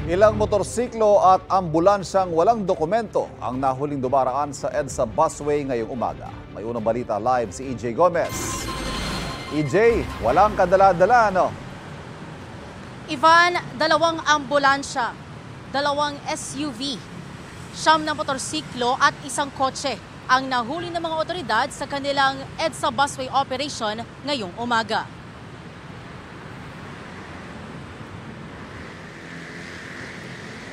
Ilang motorsiklo at ambulansyang walang dokumento ang nahuling dumaraan sa EDSA busway ngayong umaga. May unang balita live si EJ Gomez. EJ, walang kadala-dala, no? Ivan, 2 ambulansya, 2 SUV, 9 na motorsiklo at 1 kotse ang nahuli ng mga otoridad sa kanilang EDSA busway operation ngayong umaga.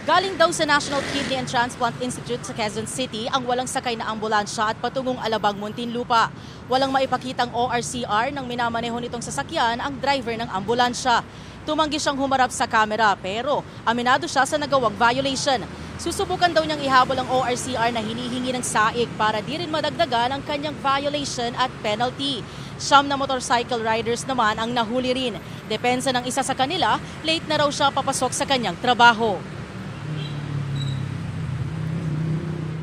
Galing daw sa National Kidney and Transplant Institute sa Quezon City ang walang sakay na ambulansya at patungong Alabang, Muntinlupa. Walang maipakitang ORCR nang minamaneho nitong sasakyan ang driver ng ambulansya. Tumanggi siyang humarap sa kamera pero aminado siya sa nagawang violation. Susubukan daw niyang ihabol ang ORCR na hinihingi ng saik para di rin madagdagan ang kanyang violation at penalty. 9 na motorcycle riders naman ang nahuli rin. Depensa ng isa sa kanila, late na raw siya papasok sa kanyang trabaho.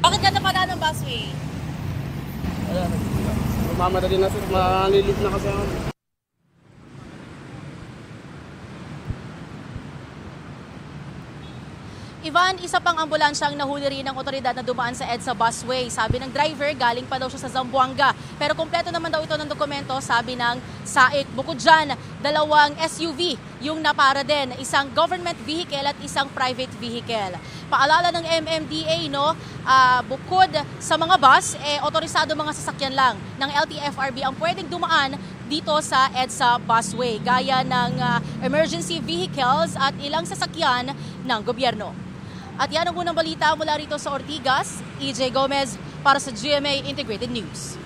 Bakit ka napadaan ng busway? Mamadali na sir, malilip na kasi ako. Ivan, isa pang ambulansya ang nahuli rin ng otoridad na dumaan sa EDSA busway. Sabi ng driver, galing pa daw siya sa Zamboanga. Pero kompleto naman daw ito ng dokumento, sabi ng SAIC. Bukod dyan, 2 SUV yung napara din, 1 government vehicle at 1 private vehicle. Paalala ng MMDA, bukod sa mga bus, otorisado mga sasakyan lang ng LTFRB ang pwedeng dumaan dito sa EDSA busway, gaya ng emergency vehicles at ilang sasakyan ng gobyerno. At yan ang unang balita mula rito sa Ortigas. EJ Gomez para sa GMA Integrated News.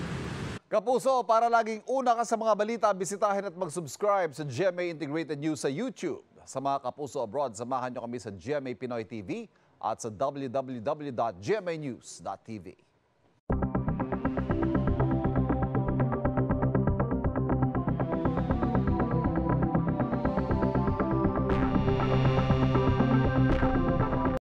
Kapuso, para laging una ka sa mga balita, bisitahin at mag-subscribe sa GMA Integrated News sa YouTube. Sa mga kapuso abroad, samahan nyo kami sa GMA Pinoy TV at sa www.gmanews.tv.